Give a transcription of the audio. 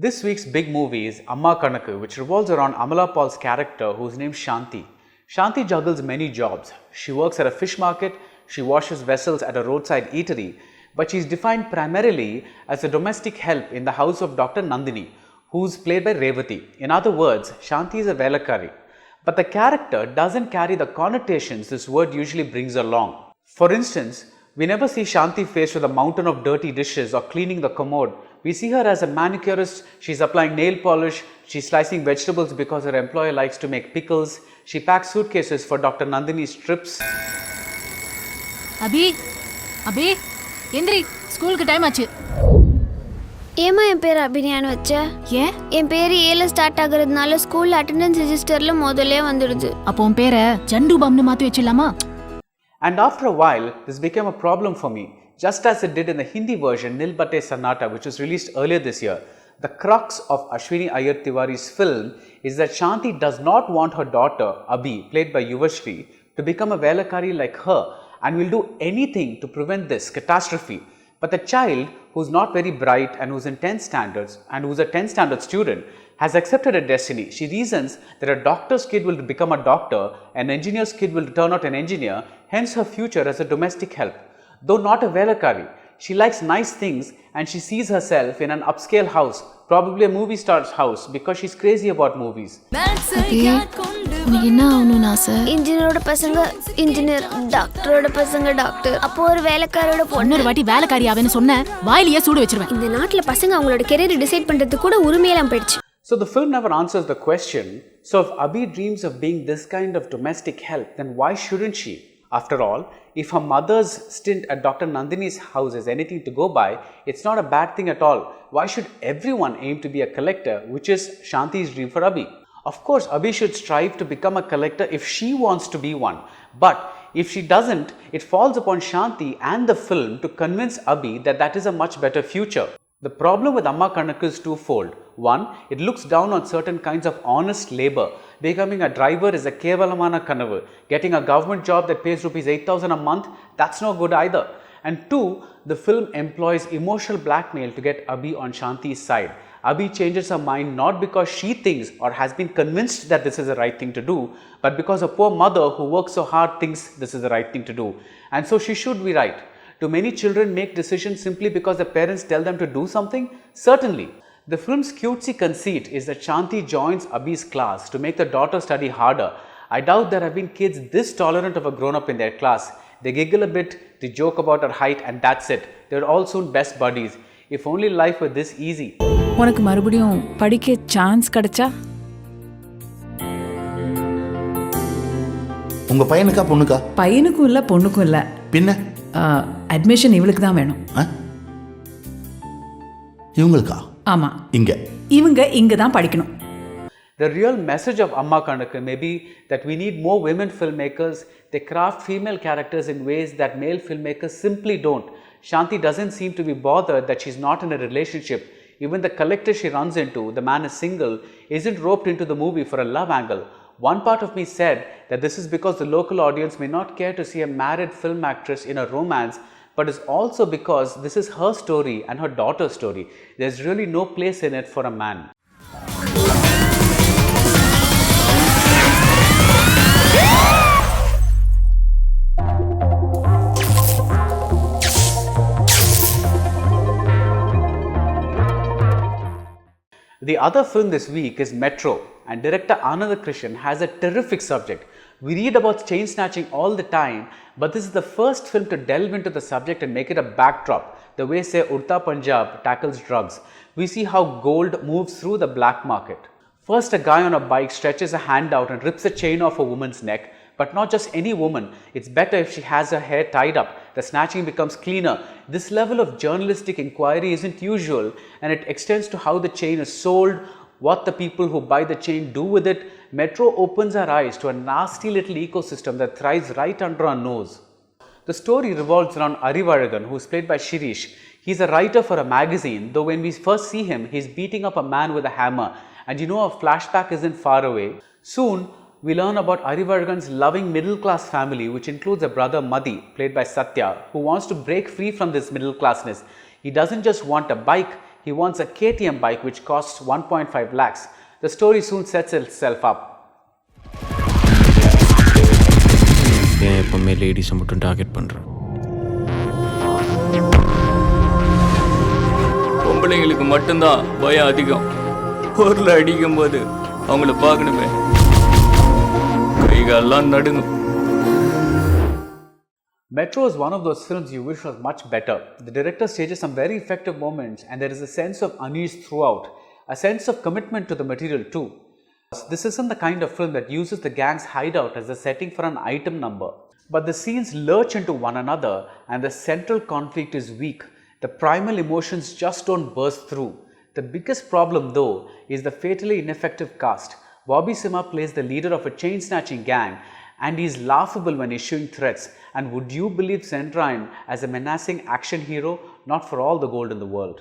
This week's big movie is Amma Kanakku, which revolves around Amala Paul's character, whose name is Shanti. Shanti juggles many jobs. She works at a fish market, she washes vessels at a roadside eatery, but she is defined primarily as a domestic help in the house of Dr. Nandini, who is played by Revati. In other words, Shanti is a velakari. But the character doesn't carry the connotations this word usually brings along. For instance, we never see Shanti faced with a mountain of dirty dishes or cleaning the commode. We see her as a manicurist, she's applying nail polish, she's slicing vegetables because her employer likes to make pickles, she packs suitcases for Dr. Nandini's trips. Abhi, Endri, school time achu. ஏமா என் பேர் அபினியான்னு வச்ச? ஏன்? என் பேர் ஏல start ஆகுறதுனால school attendance ரெஜிஸ்டர்ல முதல்ல வந்துடுது. அப்போ உன் பேரை ஜண்டு பாம்னு மாத்தி வச்சிடலாமா? And after a while, this became a problem for me, just as it did in the Hindi version Nil Batte Sanata, which was released earlier this year. The crux of Ashwini Iyer Tiwari's film is that Shanti does not want her daughter, Abhi, played by Yuvashri, to become a velakari like her and will do anything to prevent this catastrophe. But the child, who's not very bright and who's in 10th standards and who's a 10th standard student, has accepted her destiny. She reasons that a doctor's kid will become a doctor, an engineer's kid will turn out an engineer, hence her future as a domestic help. Though not a velakari, she likes nice things and she sees herself in an upscale house, probably a movie star's house, because she's crazy about movies. என்ன ஆகணும் ஆசை? இன்ஜினியரோட பசங்க engineer, டாக்டரோட பசங்க doctor, அப்போ ஒரு வேலைக்காரோட பொண்ணு. ஒரு வாட்டி வேலைக்காரி ஆவேன்னு சொன்ன வாயிலேயே சூடு வச்சிருவேன். இந்த நாட்டுல பசங்க அவங்களோட கெரியர் டிசைட் பண்றது கூட உரிமையெல்லாம் போயிடுச்சு. So the film never answers the question, so if Abhi dreams of being this kind of domestic help, then why shouldn't she? After all, if her mother's stint at Dr. Nandini's house is anything to go by, it's not a bad thing at all. Why should everyone aim to be a collector, which is Shanti's dream for Abhi? Of course, Abhi should strive to become a collector if she wants to be one. But if she doesn't, it falls upon Shanti and the film to convince Abhi that that is a much better future. The problem with Amma Kanakku is twofold. One, it looks down on certain kinds of honest labor. Becoming a driver is a kevalamana kanavu. Getting a government job that pays rupees 8,000 a month, that's no good either. And two, the film employs emotional blackmail to get Abhi on Shanti's side. Abhi changes her mind not because she thinks or has been convinced that this is the right thing to do, but because a poor mother who works so hard thinks this is the right thing to do. And so she should be right. Do many children make decisions simply because their parents tell them to do something? Certainly. The film's cutesy conceit is that Shanti joins Abhi's class to make the daughter study harder. I doubt there have been kids this tolerant of a grown-up in their class. They giggle a bit, they joke about her height, and that's it. They're all soon best buddies. If only life were this easy. உனக்கு மறுபடியும் படிக்க chance கிடைச்சா? உங்க பையனுக்கா பொண்ணுக்கா? பையனுக்கும் இல்ல பொண்ணுக்கும் இல்ல. பின்ன அட்மிஷன் இவளுக்கு தான் வேணும். இவங்களுக்கா? ஆமா. இவங்க இங்க தான் படிக்கணும். The real message of Amma Kanakku may be that we need more women filmmakers. They craft female characters in ways that male filmmakers simply don't. Shanti doesn't seem to be bothered that she's not in a relationship. Even the collector she runs into, the man is single, isn't roped into the movie for a love angle. One part of me said that this is because the local audience may not care to see a married film actress in a romance, but it's also because this is her story and her daughter's story. There's really no place in it for a man. The other film this week is Metro, and director Anand Krishan has a terrific subject. We read about chain snatching all the time, but this is the first film to delve into the subject and make it a backdrop, the way say Urta Punjab tackles drugs. We see how gold moves through the black market. First, a guy on a bike stretches a hand out and rips a chain off a woman's neck, but not just any woman. It's better if she has her hair tied up. The snatching becomes cleaner. This level of journalistic inquiry isn't usual, and it extends to how the chain is sold, what the people who buy the chain do with it. Metro opens our eyes to a nasty little ecosystem that thrives right under our nose. The story revolves around Arivargan, who is played by Shirish. He's a writer for a magazine, though when we first see him, he's beating up a man with a hammer. And you know a flashback isn't far away. Soon, we learn about Arivargan's loving middle-class family, which includes a brother Madhi, played by Satya, who wants to break free from this middle-classness. He doesn't just want a bike, he wants a KTM bike which costs 1.5 lakhs. The story soon sets itself up. ஏன் எப்பவுமே லேடிஸை மட்டும் target பண்ணுறேன்? பொம்பளைங்களுக்கு மட்டும்தான் பயம் அதிகம். பொருளை அடிக்கும் போது அவங்கள பார்க்கணுமே, கைகாலெல்லாம் நடுங்கும். Metro is one of those films you wish was much better. The director stages some very effective moments and there is a sense of unease throughout, a sense of commitment to the material too. This isn't the kind of film that uses the gang's hideout as the setting for an item number. But the scenes lurch into one another and the central conflict is weak. The primal emotions just don't burst through. The biggest problem though is the fatally ineffective cast. Bobby Simha plays the leader of a chain-snatching gang and he is laughable when issuing threats. And would you believe Centrine as a menacing action hero? Not for all the gold in the world.